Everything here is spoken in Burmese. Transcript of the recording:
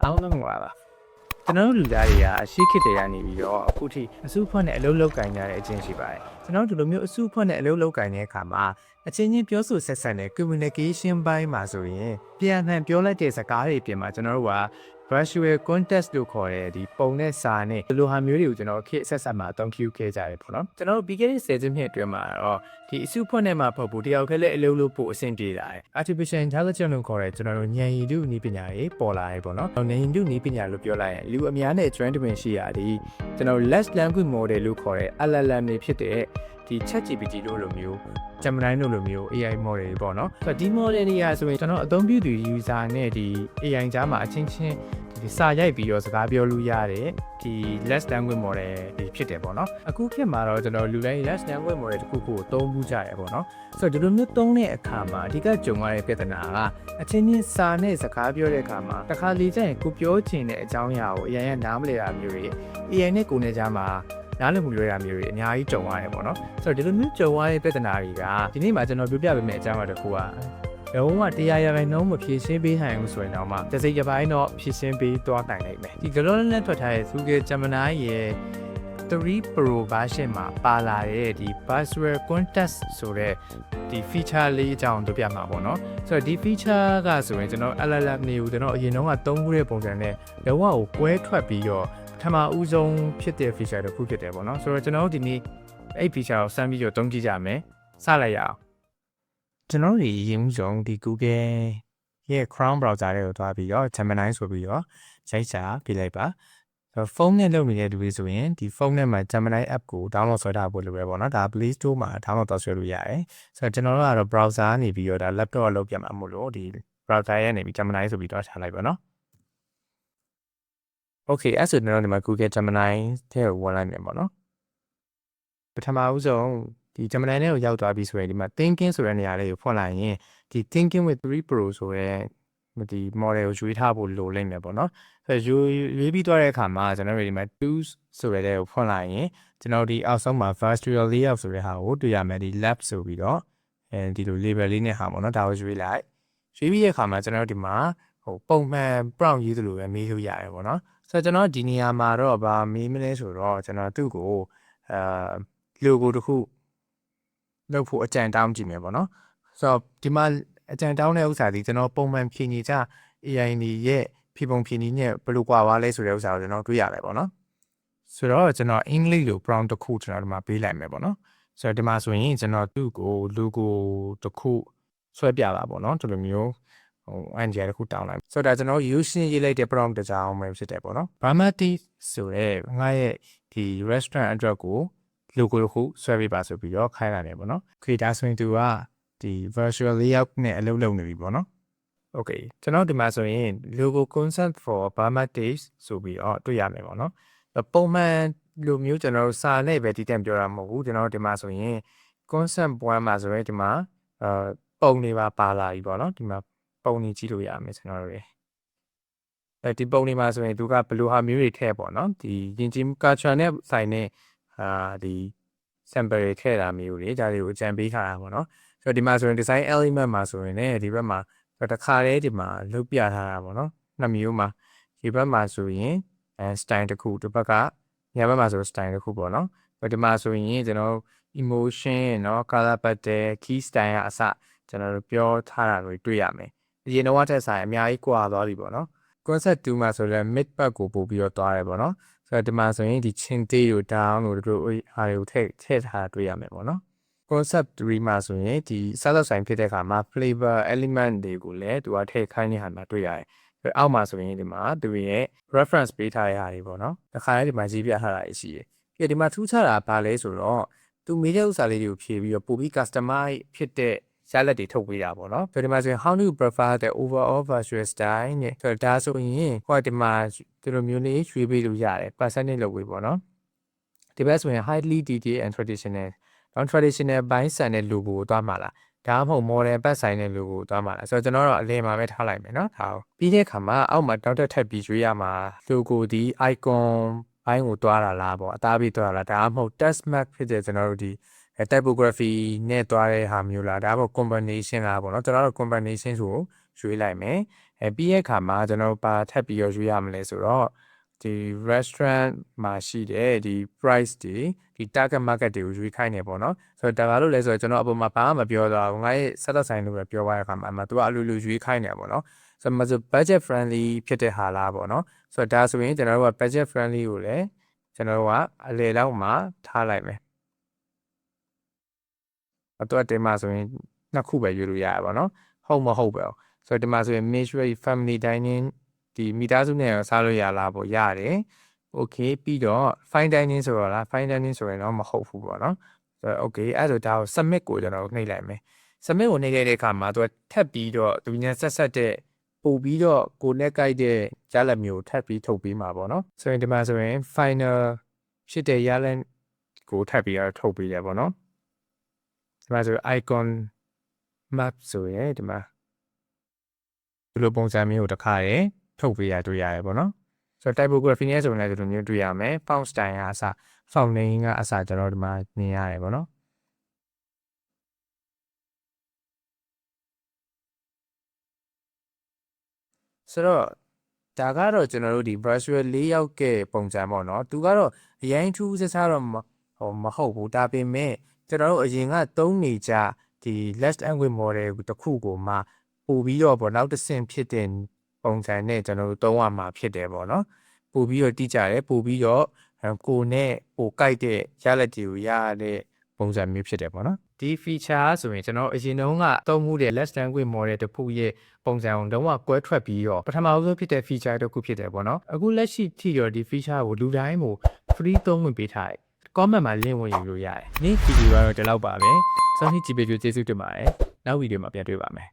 အားလုံးပါပါကျွန်တော်တို့လူသားတွေကအရှိခေတ်တည်းကနေပြီးတော့အခုထိအစုအဖွဲ့နဲ့အလုပ်လုပ်ကင်ကြတဲ့အချင်းရှိပါတယ်ကျွန်တော်တို့ဒီလိုမျိုးအစုအဖွဲ့နဲ့အလုပ်လုပ်ကင်တဲ့အခါမှာအချင်းချင်းပြောဆိုဆက်ဆံတဲ့ communication ဘိုင်းမှာဆိုရင်ပြန်လှန်ပြောလိုက်တဲ့စကားတွေပြင်မှာကျွန်တော်တို့က virtual context လို့ခေါ်တဲ့ဒီပုံနဲ့စာနဲ့ဒီလိုဟာမျိုးတွေကိုကျွန်တော်ခေတ်ဆက်ဆက်မှာအသုံးပြုခဲ့ကြတယ်ပေါ့နော်ကျွန်တော်တို့ပြီးခဲ့တဲ့10နှစ်အတွင်းမှာတော့ဒီအစုအဖွဲ့နဲ့မှာပေါ့ဘူးတယောက်ခဲလည်းအလုပ်လုပ်ဖို့အဆင်ပြေလာတယ် artificial intelligence လို့ခေါ်တဲ့ကျွန်တော်တို့ဉာဏ်ရည်တုနည်းပညာတွေပေါ်လာတယ်ပေါ့နော်ဉာဏ်ရည်တုနည်းပညာလို့ပြောလိုက်ရင်လူအများနဲ့ trend တွင်ရှိရသည်ကျွန်တော် large language model လို့ခေါ်တဲ့ LLM တွေဖြစ်တဲ့ဒီ ChatGPT လို့လိုမျိုး Gemini လို့လိုမျိုး AI model တွေပေါ့နော်ဆိုတော့ဒီ model တွေကဆိုရင်ကျွန်တော်အသုံးပြုသူ user နဲ့ဒီ AI ကြားမှာအချင်းချင်းဒီစာရိုက်ပြီးတော့စကားပြောလို့ရတယ်ဒီ large language model တွေဖြစ်တယ်ပေါ့နော်အခုခေတ်မှာတော့ကျွန်တော်လူတိုင်း large language model တခုခုကိုသုံးမှုကြရပေါ့နော်ဆိုတော့ဒီလိုမျိုးသုံးတဲ့အခါမှာအဓိကကြုံရတဲ့ပြဿနာကအချင်းချင်းစာနဲ့စကားပြောတဲ့အခါမှာတစ်ခါလေကျရင်ကိုပြောချင်တဲ့အကြောင်းအရာကို AI ကနားမလည်တာမျိုးတွေ AI နဲ့ကိုယ်နဲ့ကြားမှာနားလည်မှုလွဲတာမျိုးတွေအများကြီးကြုံရတယ်ပေါ့နော်ဆိုတော့ဒီလိုမျိုးကြုံရတဲ့ပြဿနာတွေကဒီနေ့မှာကျွန်တော်ပြောပြပေးမယ့်အကြောင်းအရာတစ်ခုကလုံးဝ100%မဖြည့်ရှင်းပေးနိုင်ဘူးဆိုရင်တော့မှတစ်စိတ်တစ်ပိုင်းတော့ဖြည့်ရှင်းပေးသွားနိုင်နိုင်မယ်ဒီ Google နဲ့ထွက်ထားတဲ့ Google Gemini ရဲ့3 Pro version မှာပါလာတဲ့ဒီ virtual context ဆိုတဲ့ဒီ feature လေးအကြောင်းတို့ပြမှာပေါ့နော်ဆိုတော့ဒီ feature ကဆိုရင်ကျွန်တော် LLM တွေကိုကျွန်တော်အရင်တုန်းကသုံးခဲ့တဲ့ပုံစံနဲ့လုံးဝကိုကွဲထွက်ပြီးတော့ပထမဦးဆုံးဖြစ်တဲ့ feature တစ်ခုဖြစ်တယ်ပေါ့နော်ဆိုတော့ကျွန်တော်တို့ဒီနေ့အဲ့ feature ကိုစမ်းပြီးတော့သုံးကြည့်ကြမယ်စလိုက်ရအောင်ကျွန်တော်တို့ရင်းမှုဆုံးဒီ Google ရဲ့ Chrome browser တွေကိုတွားပြီးတော့ Gemini ဆိုပြီးတော့ရိုက်စာပြလိုက်ပါဆိုတော့ဖုန်းနဲ့လုပ်နေတဲ့လူတွေဆိုရင်ဒီဖုန်းထဲမှာ Gemini app ကို download ဆွဲထားဖို့လိုပဲပေါ့နော်ဒါ Play Store မှာ download ဆွဲလို့ရတယ်ဆိုတော့ကျွန်တော်တို့ကတော့ browser နေပြီးတော့ဒါ laptop ကိုလုပ်ပြမှာမို့လို့ဒီ browser ရဲ့နေပြီး Gemini ဆိုပြီးတော့ထားလိုက်ပါနော် Okay အဲ့ဆိုကျွန်တော်ဒီမှာ Google Gemini ထဲကိုဝင်လိုက်မယ်ပေါ့နော်ပထမဦးဆုံးဒီ Gemini နဲ့ကိုရောက်သွားပြီဆိုရင်ဒီမှာ thinking ဆိုတဲ့နေရာလေးကိုဖွင့်လိုက်ရင်ဒီ thinking with 3 Pro ဆိုတဲ့ဒီ model ကိုရွေးထားဖို့လိုလိမ့်မယ်ပေါ့နော်ဆိုတော့ရွေးပြီးသွားတဲ့အခါမှာကျွန်တော်တို့ဒီမှာ tools ဆိုတဲ့ကိုဖွင့်လိုက်ရင်ကျွန်တော်ဒီအောက်ဆုံးမှာ virtual layout ဆိုတဲ့ဟာကိုတွေ့ရမယ်ဒီ lab ဆိုပြီးတော့ဒီလို label လေးနဲ့ဟာပေါ့နော်ဒါကိုရွေးလိုက်ရွေးပြီးတဲ့အခါမှာကျွန်တော်တို့ဒီမှာဟိုပုံမှန် prompt ရေးသလိုပဲမေးလို့ရတယ်ပေါ့နော်ဆိုတော့ကျွန်တော်ဒီနေရာမှာတော့ဗာမေးမလဲဆိုတော့ကျွန်တော်သူ့ကိုlogo တစ်ခုလုပ်ဖို့အကြံတောင်းကြည့်မယ်ပေါ့နော်ဆိုတော့ဒီမှာအကြံတောင်းတဲ့ဥစ္စာဒီကျွန်တော်ပုံမှန်ဖြည့်နေကြ AI တွေရဲ့ဖြည့်ပုံဖြည့်နည်းနဲ့ဘယ်လိုကွာပါလဲဆိုတဲ့ဥစ္စာကိုကျွန်တော်တွေ့ရတယ်ပေါ့နော်ဆိုတော့ကျွန်တော်အင်္ဂလိပ်လို prompt တစ်ခုကျွန်တော်ဒီမှာပေးလိုက်မယ်ပေါ့နော်ဆိုတော့ဒီမှာဆိုရင်ကျွန်တော်သူ့ကို logo တစ်ခုဆွဲပြတာပေါ့နော်ဒီလိုမျိုးဟို idea တစ်ခုတောင်းလိုက်ဆိုတော့ဒါကျွန်တော်ရိုးရှင်းရေးလိုက်တဲ့ prompt တစ်ကြောင်းပဲဖြစ်တယ်ပေါ့နော် Burma Tea ဆိုတဲ့ငါရဲ့ဒီ restaurant အတွက်ကို logo တစ်ခုဆွဲပေးပါဆိုပြီးတော့ခိုင်းလာတယ်ပေါ့နော်။ Creator ဆိုရင်သူကဒီ virtual layout နဲ့အလုပ်လုပ်နေပြီပေါ့နော်။ Okay ကျွန်တော်ဒီမှာဆိုရင် logo concept for Burma Taste ဆိုပြီးတော့တွေ့ရမယ်ပေါ့နော်။ပုံမှန်လိုမျိုးကျွန်တော်တို့စာနဲ့ပဲဒီတက်ပြောတာမဟုတ်ဘူးကျွန်တော်တို့ဒီမှာဆိုရင် concept 1မှာဆိုရင်ဒီမှာပုံတွေပါလာပြီပေါ့နော်။ဒီမှာပုံတွေကြည့်လို့ရမယ်ကျွန်တော်တို့ဒီပုံတွေမှာဆိုရင်သူကဘယ်လိုဟာမျိုးတွေထည့်ပေါ့နော်။ဒီယဉ်ကျေးမှု culture နဲ့ဆိုင်တဲ့ဒီ sample တွေထည့်တာမျိုးတွေဒါတွေကိုအကြံပေးထားတာပေါ့နော်ဆိုတော့ဒီမှာဆိုရင် design element မှာဆိုရင်လည်းဒီဘက်မှာတစ်ခါတည်းဒီမှာလုပ်ပြထားတာပေါ့နော်နှစ်မျိုးမှာဒီဘက်မှာဆိုရင် style တစ်ခုဒီဘက်ကညာဘက်မှာဆို style တစ်ခုပေါ့နော်ဒီမှာဆိုရင်ကျွန်တော် emotion เนาะ color pattern key style အစကျွန်တော်တို့ပြောထားတာတွေတွေ့ရမယ်အရင်တော့ထက်ဆိုင်အများကြီးကွာသွားပြီပေါ့နော် concept 2မှာဆိုလည်း mid part ကိုပို့ပြီးတော့သွားတယ်ပေါ့နော်ဆိုတော့ဒီမှာဆိုရင်ဒီ chin tail ကို down လို့တို့အားတွေကိုထည့်ထားတွေ့ရမယ်ပေါ့နော် concept 3မှာဆိုရင်ဒီစားသောက်ဆိုင်ဖြစ်တဲ့အခါမှာ flavor element တွေကိုလည်းသူကထည့်ခိုင်းတဲ့ဟာမှာတွေ့ရတယ်အောက်မှာဆိုရင်ဒီမှာသူရဲ့ reference ပေးထားတဲ့ဟာတွေပေါ့နော်တခါလေးဒီမှာရေးပြထားတာရှိတယ်ပြီးဒီမှာထူးခြားတာဘာလဲဆိုတော့သူမေးတဲ့ဥစ္စာလေးတွေကိုဖြည့်ပြီးတော့ပို့ပြီး customize ဖြစ်တဲ့ရလက်တွေထုတ်ပေးတာပေါ့နော်ဒီမှာဆိုရင် how do you prefer the overall virtual style နဲ့ဆိုတော့ဒါဆိုရင်ဟိုဒီမှာဒီလိုမျိုးလေးရွေးပေးလို့ရတယ် percentage လုပ်ပေးပေါ့နော်ဒီဘက်ဆိုရင် highly detailed and traditional non traditional ဘိုင်းဆန်တဲ့ logo ကိုသွားမှာလားဒါမှမဟုတ် modern ပတ်ဆိုင်တဲ့ logo ကိုသွားမှာလားဆိုတော့ကျွန်တော်တော့အလယ်မှာပဲထားလိုက်မယ်နော်ဒါပြီးတဲ့အခါမှာအောက်မှာတောက်တက်ထပ်ပြီးရွေးရမှာ logo ဒီ icon ဘိုင်းကိုသွားတာလားပေါ့အသားပြီးသွားတာလားဒါမှမဟုတ် text mark ဖြစ်တဲ့ကျွန်တော်တို့ဒီ typography နဲ့တွားတဲ့ဟာမျိုးလားဒါမှမဟုတ် combination လားပေါ့နော်ကျွန်တော်တို့ combination ဆိုရွေးလိုက်မယ် ပြီးရဲ့အခါမှာကျွန်တော်ပါထပ်ပြီးရွေးရမလဲဆိုတော့ဒီ restaurant မှာရှိတဲ့ဒီ price တွေဒီ target market တွေကိုရွေးခိုင်းနေပေါ့နော်ဆိုတော့ဒါကလို့လဲဆိုတော့ကျွန်တော်အပေါ်မှာဘာမှမပြောတော့ဘူးငါရဲ့ဆက်သက်ဆိုင်လို့ပဲပြောရတဲ့အခါမှာသူကအလိုလိုရွေးခိုင်းနေပေါ့နော်ဆိုတော့ budget friendly ဖြစ်တဲ့ဟာလားပေါ့နော်ဆိုတော့ဒါဆိုရင်ကျွန်တော်တို့က budget friendly ကိုလည်းကျွန်တော်တို့ကအလေလောက်မှာထားလိုက်မယ်တော့ဒီမှာဆိုရင်နှစ်ခုပဲရွေးလို့ရရပါတော့ဟုတ်မဟုတ်ပဲဆိုတော့ဒီမှာဆိုရင် make sure family dining ဒီမိသားစုနဲ့ရောစားလို့ရလားပေါ့ရတယ် okay ပြီးတော့ fine dining ဆိုတော့လား fine dining ဆိုရင်တော့မဟုတ်ဘူးပေါ့နော်ဆိုတော့ okay အဲ့ဆိုဒါကို submit ကိုကျွန်တော်နှိပ်လိုက်မယ် submit ကိုနှိပ်လိုက်တဲ့အခါမှာသူကထပ်ပြီးတော့သူညဆက်တဲ့ပို့ပြီးတော့ကိုနဲ့ကြိုက်တဲ့ရလဒ်မျိုးထပ်ပြီးထုတ်ပေးမှာပေါ့နော်ဆိုရင်ဒီမှာဆိုရင် final ဖြစ်တဲ့ရလဒ်ကိုထပ်ပြီးတော့ထုတ်ပေးတယ်ပေါ့နော်ဒီမှာဆို icon map ဆိုရင်ဒီမှာဒီလိုပုံစံမျိုးကိုတစ်ခါရထုတ်ပေးရတွေ့ရတယ်ပေါ့နော်ဆိုတော့ typography နဲ့ဆိုရင်လည်းဒီလိုမျိုးတွေ့ရမယ် font style ကအစ font name ကအစကျွန်တော်ဒီမှာမြင်ရတယ်ပေါ့နော်ဆိုတော့ဒါကတော့ကျွန်တော်တို့ဒီ virtual layout ကပုံစံပေါ့နော်သူကတော့အရင်ထူးဆဆတော့မဟုတ်ဘူးဒါပေမဲ့ကျွန်တော်တို့အရင်ကသုံးနေကြဒီ left angle model တစ်ခုကိုမှပို့ပြီးတော့ပေါ့နောက်တစ်ဆင့်ဖြစ်တဲ့ပုံစံနဲ့ကျွန်တော်တို့သုံးရမှာဖြစ်တယ်ပေါ့နော်ပို့ပြီးတော့တိကျတယ်ပို့ပြီးတော့ကိုနဲ့ပို့ကြိုက်တဲ့ရလဒ်တွေကိုရတဲ့ပုံစံမျိုးဖြစ်တယ်ပေါ့နော်ဒီ feature ဆိုရင်ကျွန်တော်အရင်တုန်းကသုံးမှုတဲ့ left angle model တစ်ခုရဲ့ပုံစံကိုလုံးဝကွဲထွက်ပြီးတော့ပထမဆုံးဖြစ်တဲ့ feature တစ်ခုဖြစ်တယ်ပေါ့နော်အခုလက်ရှိထိတော့ဒီ feature ကိုလူတိုင်းကို free သုံးဝင်ပေးထားတယ် comment မှာ link ဝင်ယူလို့ရတယ်နေ့ဗီဒီယိုကတော့ဒီလောက်ပါပဲစောင့်ကြည့်ကြည့်ပေးလို့ကျေးဇူးတင်ပါတယ်နောက်ဗီဒီယိုမှာပြန်တွေ့ပါမယ်